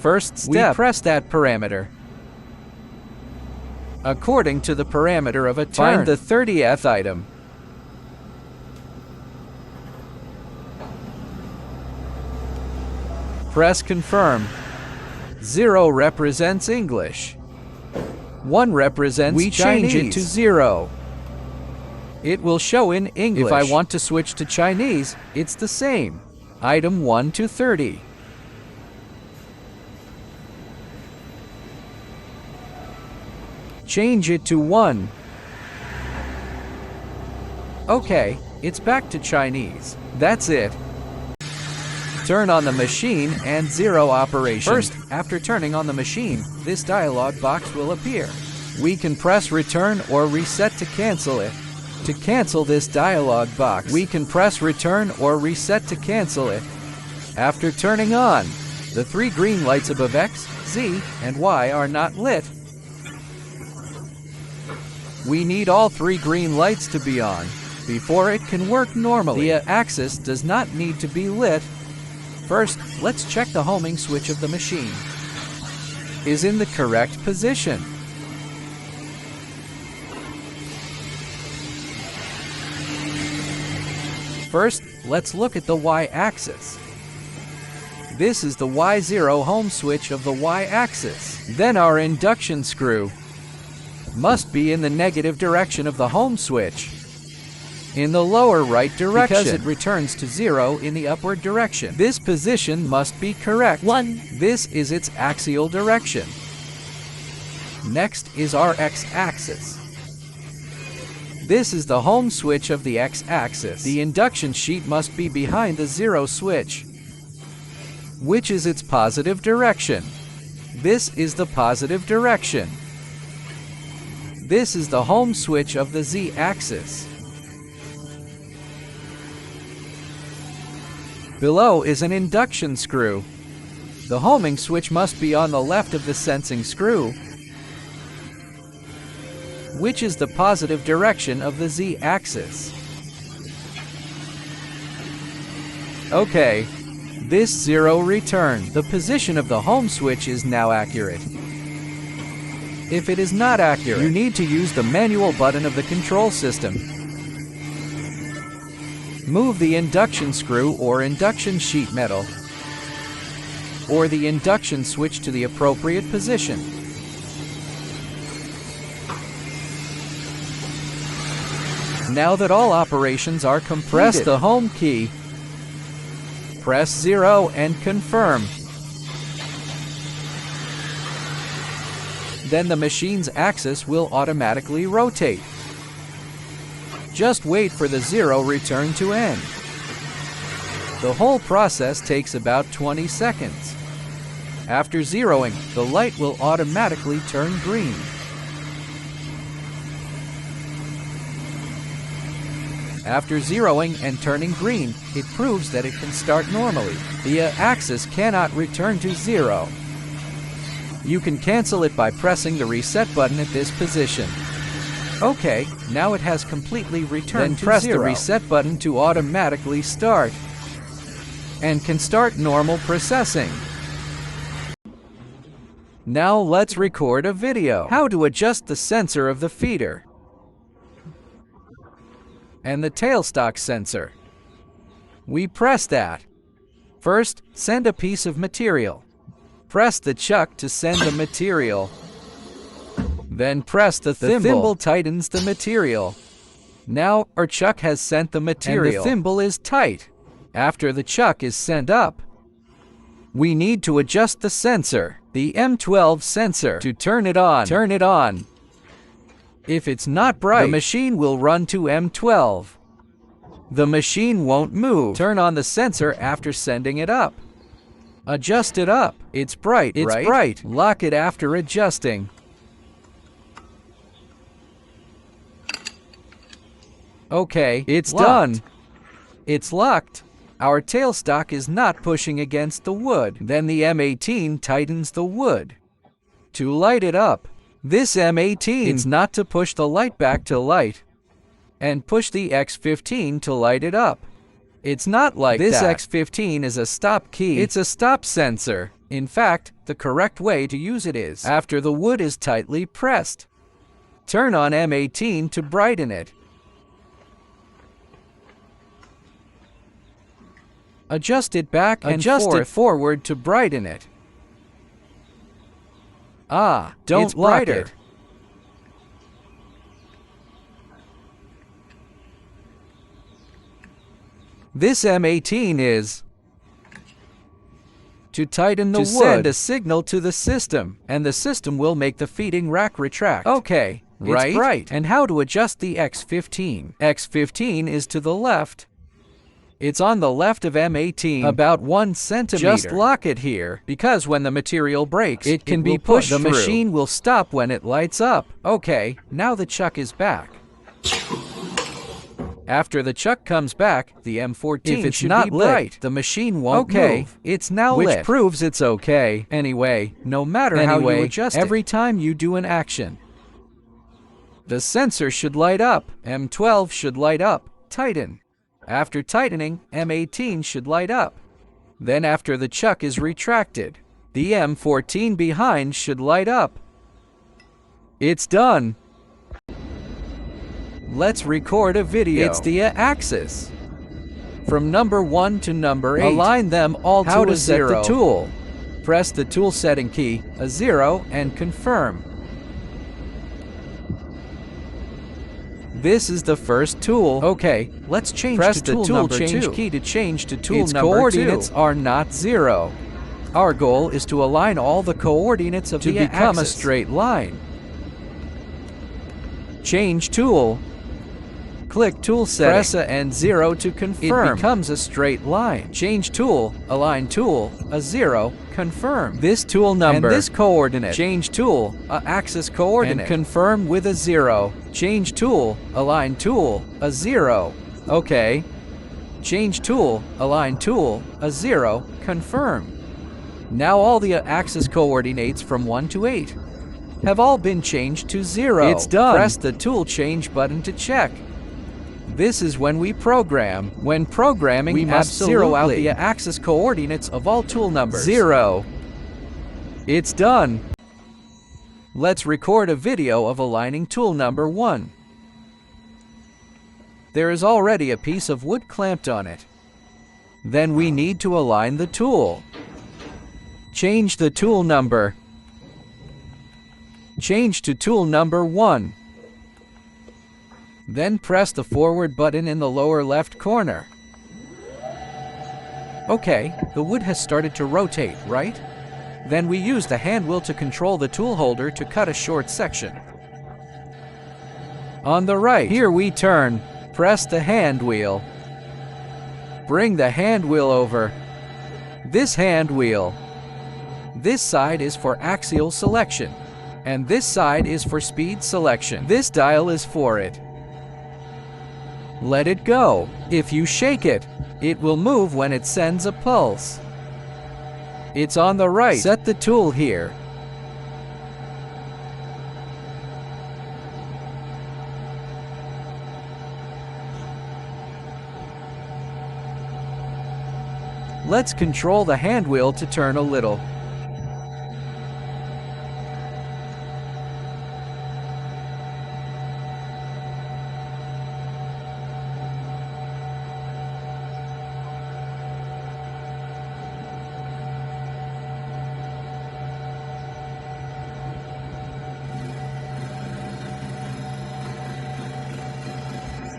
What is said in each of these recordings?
First step, we press that parameter. According to the parameter of a turn, find the 30th item. Press confirm. 0 represents English. 1 represents Chinese. We change it to 0. It will show in English. If I want to switch to Chinese, it's the same. Item 1 to 30. Change it to 1. Okay, it's back to Chinese. That's it. Turn on the machine and 0 operation. First, after turning on the machine, this dialog box will appear. We can press return or reset to cancel it. To cancel this dialog box, we can press return or reset to cancel it. After turning on, the 3 green lights above X, Z, and Y are not lit. We need all 3 green lights to be on before it can work normally. The axis does not need to be lit. First, let's check the homing switch of the machine is in the correct position. First, let's look at the Y-axis. This is the Y0 home switch of the Y-axis. Then our induction screw must be in the negative direction of the home switch, in the lower right direction, because it returns to 0 in the upward direction. This position must be correct. 1. This is its axial direction. Next is our X-axis. This is the home switch of the X-axis. The induction sheet must be behind the 0 switch, which is its positive direction. This is the positive direction. This is the home switch of the Z-axis. Below is an induction screw. The homing switch must be on the left of the sensing screw, which is the positive direction of the Z-axis. Okay, this 0 returned. The position of the home switch is now accurate. If it is not accurate, you need to use the manual button of the control system. Move the induction screw or induction sheet metal, or the induction switch to the appropriate position. Now that all operations are completed, press the home key, press 0 and confirm. Then the machine's axis will automatically rotate. Just wait for the 0 return to end. The whole process takes about 20 seconds. After zeroing, the light will automatically turn green. After zeroing and turning green, it proves that it can start normally. The axis cannot return to 0. You can cancel it by pressing the reset button at this position. Okay, now it has completely returned to 0. Then press the reset button to automatically start, and can start normal processing. Now let's record a video. How to adjust the sensor of the feeder and the tailstock sensor. We press that. First, send a piece of material. Press the chuck to send the material. Then press the thimble. The thimble tightens the material. Now our chuck has sent the material, and the thimble is tight. After the chuck is sent up, we need to adjust the sensor, the M12 sensor. To turn it on, turn it on. If it's not bright, the machine will run to M12. The machine won't move. Turn on the sensor after sending it up. Adjust it up. It's bright, right? It's bright. Lock it after adjusting. Okay, it's done. It's locked. Our tailstock is not pushing against the wood. Then the M18 tightens the wood. To light it up, this M18 is not to push the light back to light, and push the X15 to light it up. It's not like This that. X15 is a stop key. It's a stop sensor. In fact, the correct way to use it is after the wood is tightly pressed. Turn on M18 to brighten it. Adjust it back and forward to brighten it. Don't lock it. This M18 is to tighten the wood, send a signal to the system, and the system will make the feeding rack retract. Okay, right? It's bright. And how to adjust the X15? X15 is to the left. It's on the left of M18, about 1 centimeter. Just lock it here, because when the material breaks, it can be pushed through. The machine will stop when it lights up. Okay, now the chuck is back. After the chuck comes back, the M14 should be lit. The machine won't move. It's now lit. Which proves it's okay. Anyway, no matter how you adjust it, every time you do an action, the sensor should light up. M12 should light up. Tighten. After tightening, M18 should light up. Then after the chuck is retracted, the M14 behind should light up. It's done. Let's record a video. It's the axis. From number 1 to number 8. Align them all to a 0. How to set the tool. Press the tool setting key, a 0, and confirm. This is the first tool. Okay, let's change to tool number 2. Press the tool change key to change to tool number 2. Its coordinates are not 0. Our goal is to align all the coordinates of the axis to become a straight line. Change tool. Click tool setting. Press a and 0 to confirm. It becomes a straight line. Change tool, align tool, a 0, confirm. This tool number and this coordinate. Change tool, a axis coordinate, and confirm with a 0. Change tool, align tool, a 0. Okay. Change tool, align tool, a 0, confirm. Now all the axis coordinates from 1 to 8 have all been changed to 0. It's done. Press the tool change button to check. This is when we program. When programming, we must zero out the axis coordinates of all tool numbers. 0. It's done. Let's record a video of aligning tool number 1. There is already a piece of wood clamped on it. Then we need to align the tool. Change the tool number. Change to tool number 1. Then press the forward button in the lower left corner. Okay, the wood has started to rotate, right? Then we use the hand wheel to control the tool holder to cut a short section. On the right, here we turn. Press the hand wheel. Bring the hand wheel over. This hand wheel. This side is for axial selection, and this side is for speed selection. This dial is for it. Let it go. If you shake it, it will move when it sends a pulse. It's on the right. Set the tool here. Let's control the hand wheel to turn a little.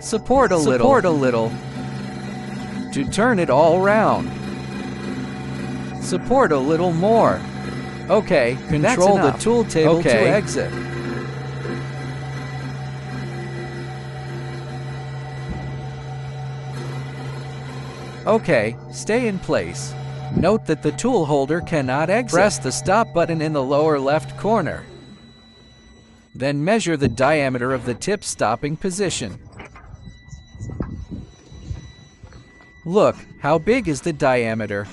Support a little to turn it all round. Support a little more. Okay, control the tool table to exit. Okay, stay in place. Note that the tool holder cannot exit. Press the stop button in the lower left corner. Then measure the diameter of the tip stopping position. Look, how big is the diameter?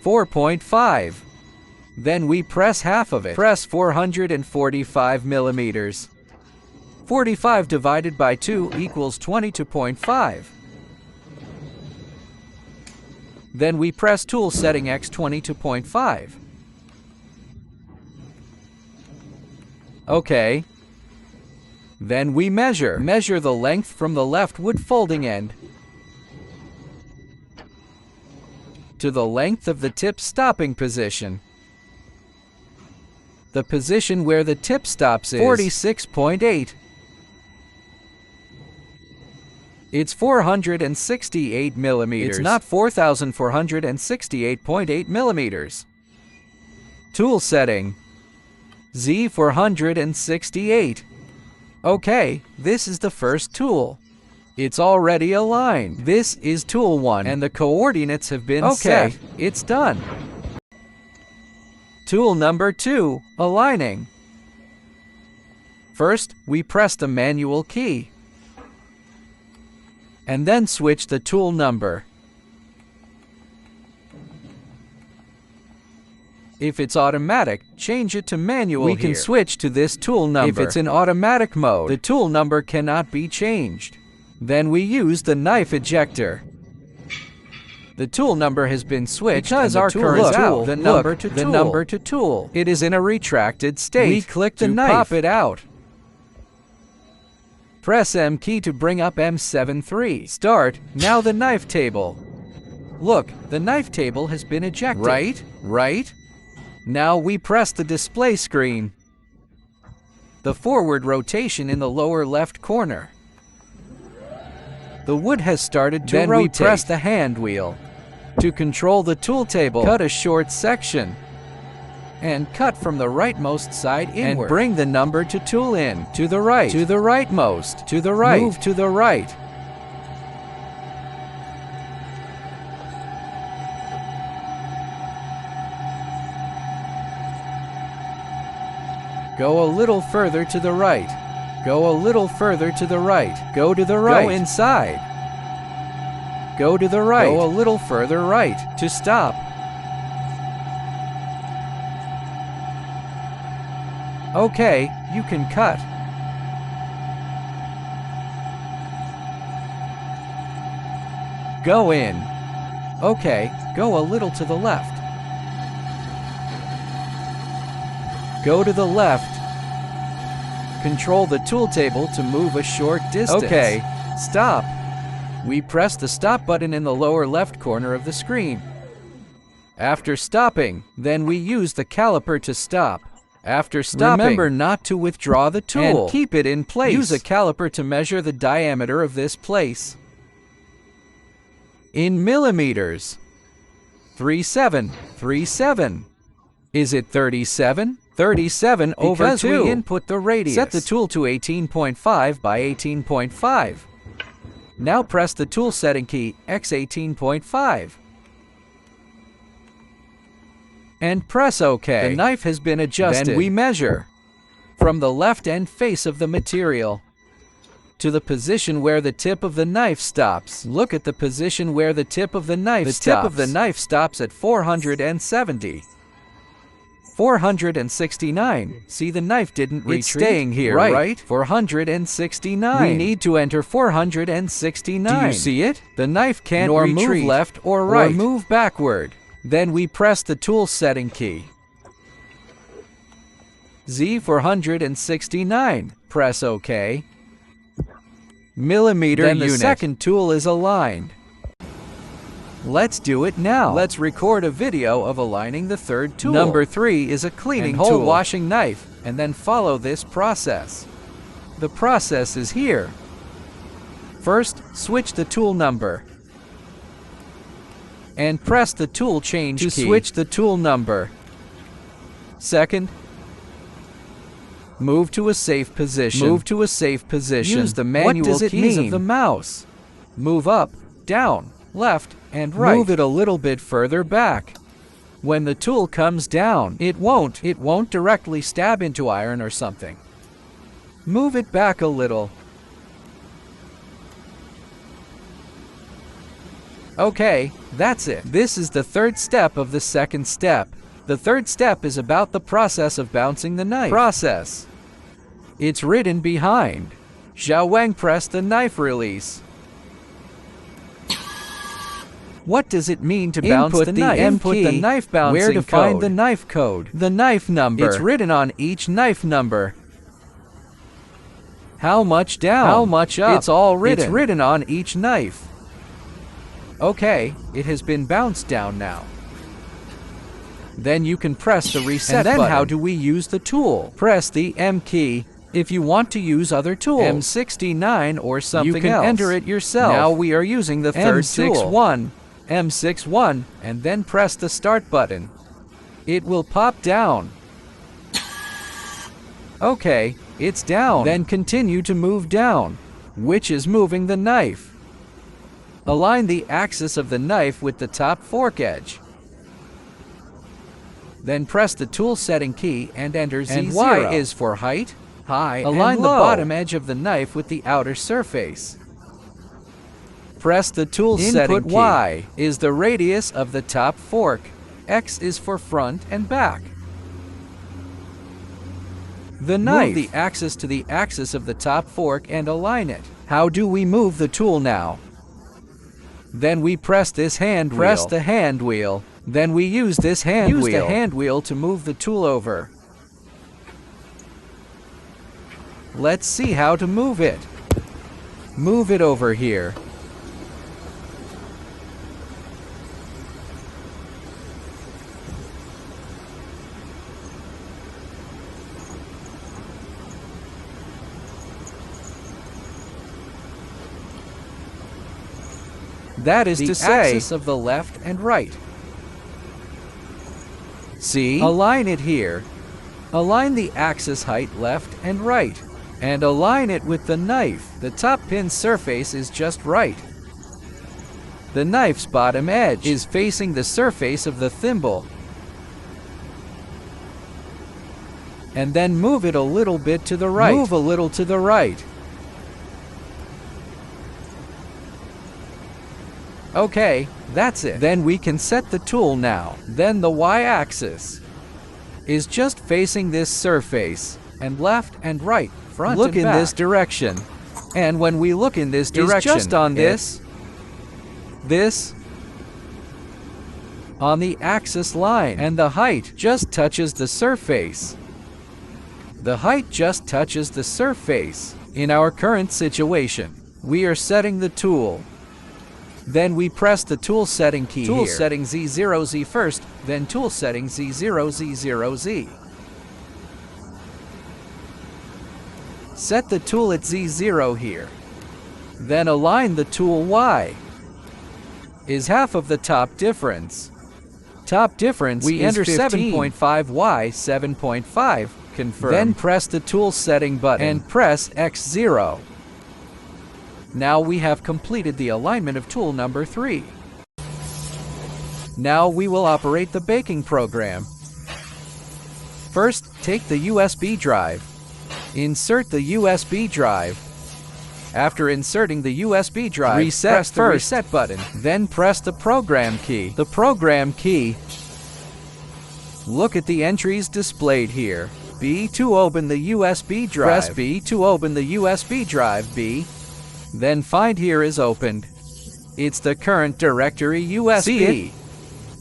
4.5. Then we press half of it. Press 445 millimeters. 45 divided by 2 equals 22.5. Then we press tool setting X 22.5. Okay. Then we measure the length from the left wood folding end to the length of the tip stopping position. The position where the tip stops is 46.8. It's 468 millimeters. It's not 4,468.8 millimeters. Tool setting Z 468. Okay, this is the first tool. It's already aligned. This is tool 1, and the coordinates have been set. Okay, it's done. Tool number 2, aligning. First, we press the manual key, and then switch the tool number. If it's automatic, change it to manual. We can switch to this tool number. If it's in automatic mode, the tool number cannot be changed. Then we use the knife ejector. The tool number has been switched because our current tool, the number to tool. It is in a retracted state. We click the knife to pop it out. Press M key to bring up M7-3. Start. Now the knife table. Look, the knife table has been ejected. Right? Now we press the display screen. The forward rotation in the lower left corner. The wood has started to rotate. Then we press the hand wheel. To control the tool table, cut a short section and cut from the rightmost side inward. And bring the number to tool in. To the right. To the rightmost. To the right. Move to the right. Go a little further to the right. Go a little further to the right. Go to the right. Go inside. Go to the right. Go a little further right. To stop. Okay, you can cut. Go in. Okay, go a little to the left. Go to the left. Control the tool table to move a short distance. Okay, stop. We press the stop button in the lower left corner of the screen. After stopping, then we use the caliper to stop. After stopping, remember not to withdraw the tool and keep it in place. Use a caliper to measure the diameter of this place. In millimeters. 37. Is it 37? 37 over 2. Because we input the radius. Set the tool to 18.5 by 18.5. Now press the tool setting key, X 18.5. And press OK. The knife has been adjusted. Then we measure from the left end face of the material to the position where the tip of the knife stops. Look at the position where the tip of the knife stops. The tip of the knife stops at 470. 469. See, the knife didn't retreat. It's staying here, right? 469. We need to enter 469. Do you see it? The knife can't retreat. Move left or right. Or move backward. Then we press the tool setting key. Z 469. Press OK. Millimeter unit. Then the second tool is aligned. Let's do it now. Let's record a video of aligning the third tool. Number 3 is a cleaning tool. Hold washing knife, and then follow this process. The process is here. First, switch the tool number. And press the tool change key to switch the tool number. Second, move to a safe position. Move to a safe position. Use the manual keys of the mouse. Move up, down, left, and right. Move it a little bit further back. When the tool comes down, it won't directly stab into iron or something. Move it back a little. Okay, that's it. This is the third step of the second step. The third step is about the process of bouncing the knife. Process. It's written behind. Xiao Wang pressed the knife release. What does it mean to bounce the knife? Input the knife bouncing code. Where to find the knife code? The knife number. It's written on each knife number. How much down? How much up? It's all written. It's written on each knife. Okay, it has been bounced down now. Then you can press the reset button. And then how do we use the tool? Press the M key. If you want to use other tools, M69 or something else, you can enter it yourself. Now we are using the third tool. M61, and then press the start button. It will pop down. Okay, it's down. Then continue to move down, which is moving the knife. Align the axis of the knife with the top fork edge. Then press the tool setting key and enter Z0. And Y is for height, high, align and low. The bottom edge of the knife with the outer surface. Press the tool setting key. Y is the radius of the top fork. X is for front and back. The knife. Move the axis to the axis of the top fork and align it. How do we move the tool now? Then we press this hand wheel. Press the hand wheel. Then we use this hand wheel. Use the hand wheel to move the tool over. Let's see how to move it. Move it over here. That is to say, the axis of the left and right. See? Align it here. Align the axis height left and right. And align it with the knife. The top pin surface is just right. The knife's bottom edge is facing the surface of the thimble. And then move it a little bit to the right. Move a little to the right. Okay, that's it. Then we can set the tool now. Then the Y-axis is just facing this surface, and left and right, front and back. Look in this direction. And when we look in this direction, it's just on this, on the axis line, and the height just touches the surface. The height just touches the surface. In our current situation, we are setting the tool. Then we press the tool setting key here. Tool setting Z0Z first, then tool setting Z0Z0Z. Set the tool at Z0 here. Then align the tool Y. Is half of the top difference. Top difference we enter 7.5 Y 7.5. Confirm. Then press the tool setting button and press X0. Now we have completed the alignment of tool number 3. Now we will operate the baking program. First, take the USB drive. Insert the USB drive. After inserting the USB drive, press the reset button. Then press the program key. The program key. Look at the entries displayed here. B to open the USB drive. Press B to open the USB drive. B. Then find here is opened. It's the current directory USB. See it?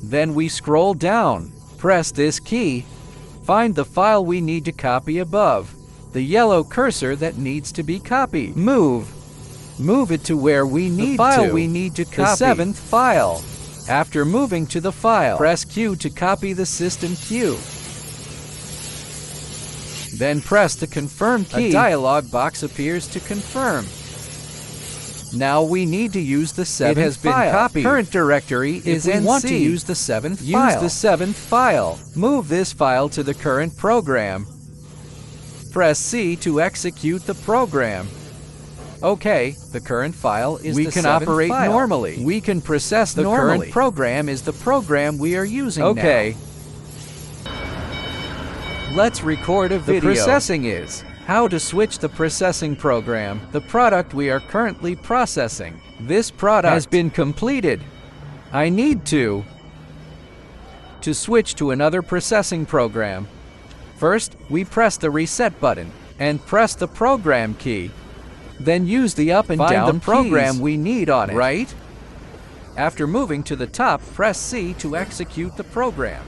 Then we scroll down. Press this key. Find the file we need to copy above. The yellow cursor that needs to be copied. Move it to where we need the file we need to copy. The 7th file. After moving to the file, press Q to copy the system Q. Then press the confirm key. A dialog box appears to confirm. Now we need to use the 7th file. It has been copied. Current directory is NC. If we want to use the 7th file, use the 7th file. Move this file to the current program. Press C to execute the program. Okay, the current file is the 7th file. We can operate normally. We can process the current program is the program we are using now. Okay. Let's record a video. The processing is how to switch the processing program. The product we are currently processing. This product has been completed. I need to switch to another processing program. First, we press the reset button and press the program key. Then use the up and down the program keys we need on it, right? After moving to the top, press C to execute the program.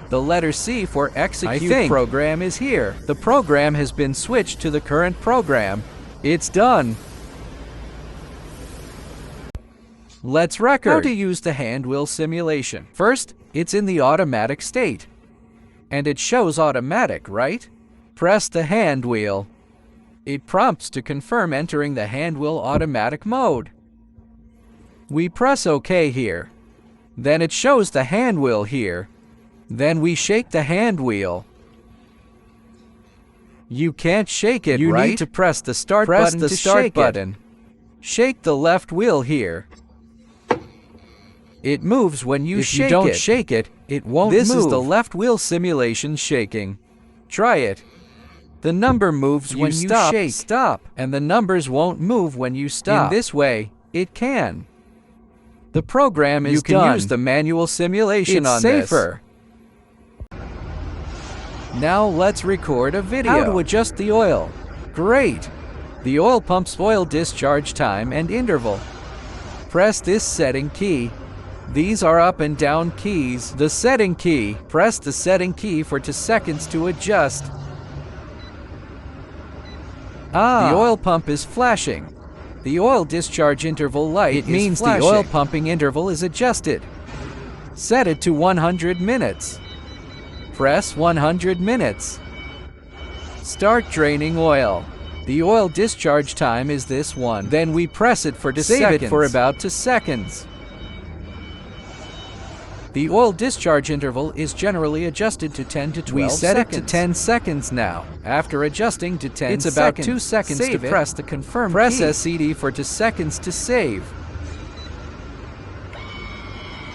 The letter C for execute program is here. The program has been switched to the current program. It's done. Let's record how to use the hand wheel simulation. First, it's in the automatic state. And it shows automatic, right? Press the hand wheel. It prompts to confirm entering the hand wheel automatic mode. We press OK here. Then it shows the hand wheel here. Then we shake the hand wheel. You can't shake it, right? You need to press the start button to shake it. Shake the left wheel here. It moves when you shake it. If you don't shake it, it won't move. This is the left wheel simulation shaking. Try it. The number moves when you stop, and the numbers won't move when you stop. In this way, it can. The program is done. You can use the manual simulation on this. It's safer. Now let's record a video. How to adjust the oil. Great. The oil pump's oil discharge time and interval. Press this setting key. These are up and down keys. The setting key. Press the setting key for 2 seconds to adjust. The oil pump is flashing. The oil discharge interval light is flashing. It means the oil pumping interval is adjusted. Set it to 100 minutes. Press 100 minutes. Start draining oil. The oil discharge time is this one. Then we press it for 2 seconds. Save it for about 2 seconds. The oil discharge interval is generally adjusted to 10 to 12 seconds. We set it to 10 seconds now. After adjusting to 10 seconds, it's about 2 seconds to press the confirm key. Press SCD for 2 seconds to save.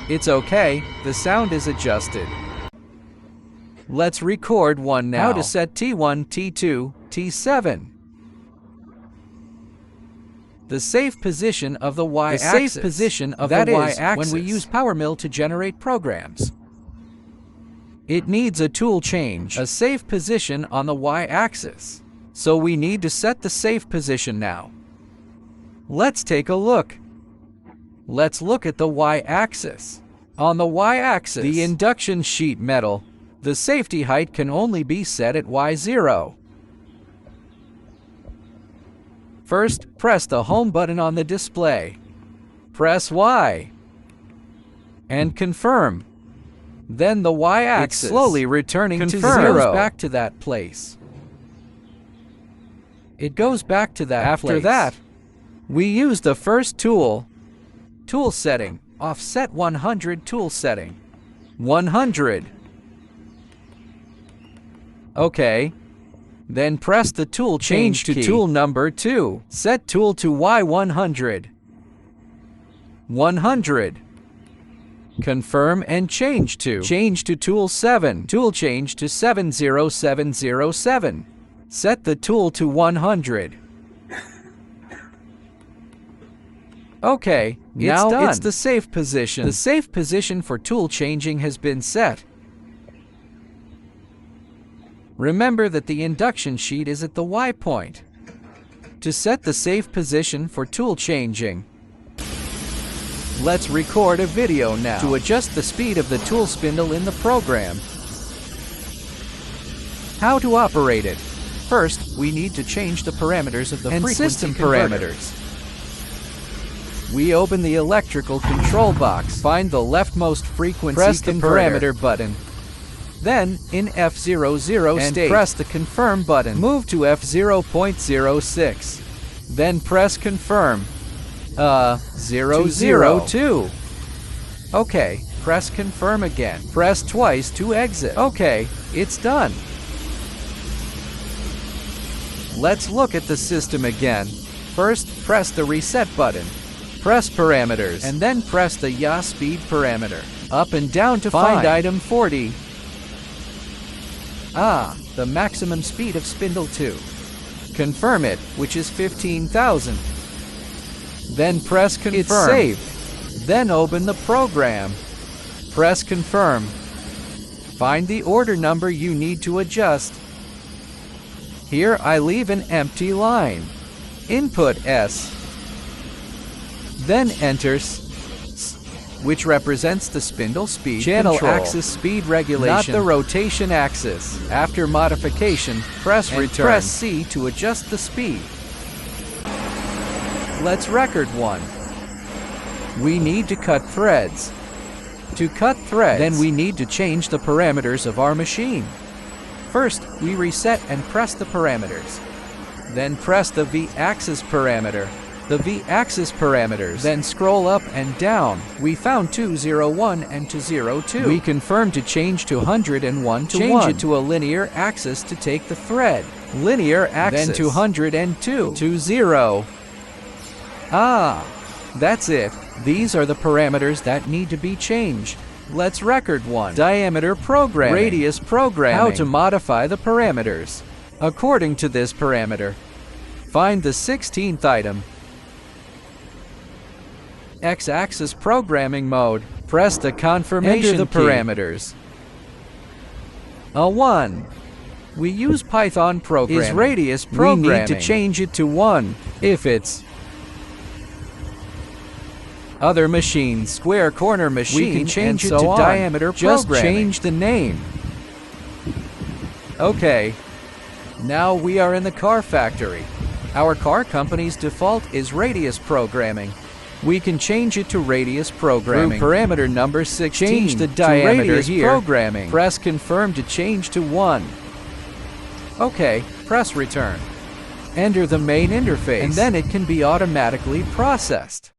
It's okay, the sound is adjusted. Let's record one now. How to set T1, T2, T7. The safe position of the y-axis. The safe position of the y-axis when we use Power Mill to generate programs. It needs a tool change, a safe position on the y-axis. So we need to set the safe position now. Let's take a look. Let's look at the y-axis. On the y-axis, the induction sheet metal, the safety height can only be set at Y0. First, press the home button on the display. Press Y. And confirm. Then the y-axis, it's slowly returning to 0. Back to that place. It goes back to that place. After that, we use the first tool. Tool setting. Offset 100 tool setting. 100. Okay. Then press the tool change to tool number 2. Set tool to Y100. 100. Confirm and change to tool 7. Tool change to 70707. Set the tool to 100. Okay, now done. It's the safe position. The safe position for tool changing has been set. Remember that the induction sheet is at the Y point. To set the safe position for tool changing, let's record a video now. To adjust the speed of the tool spindle in the program. How to operate it. First, we need to change the parameters of the frequency system parameters. We open the electrical control box. Find the leftmost frequency converter. Press the parameter button. Then, in F00 state, press the confirm button. Move to F0.06. Then press confirm. 002. Okay, press confirm again. Press twice to exit. Okay, it's done. Let's look at the system again. First, press the reset button. Press parameters, and then press the yaw speed parameter. Up and down to find item 40. The maximum speed of spindle 2. Confirm it, which is 15,000. Then press confirm. It's saved. Then open the program. Press confirm. Find the order number you need to adjust. Here I leave an empty line. Input S. Then enter S, which represents the spindle speed Channel control. axis speed regulation. Not the rotation axis. After modification, press return. Press C to adjust the speed. Let's record one. We need to cut threads. To cut threads, then we need to change the parameters of our machine. First, we reset and press the parameters. Then press the V-axis parameter. The V-axis parameters. Then scroll up and down. We found 201 and 202. We confirm to change to 101 to 1. Change it to a linear axis to take the thread. Linear axis. Then 202 to 0. Ah, that's it. These are the parameters that need to be changed. Let's record one. Diameter programming. Radius programming. How to modify the parameters. According to this parameter, find the 16th item. X-axis programming mode. Press the confirmation key. Parameters. A 1. We use Python programming. Is radius programming. We need to change it to 1 if it's other machine, square corner machine, we can change it to diameter programming. Just change the name. Okay. Now we are in the car factory. Our car company's default is radius programming. We can change it to radius programming. Through parameter number 16. Change the diameter here. Programming. Press confirm to change to 1. Okay, press return. Enter the main interface, and then it can be automatically processed.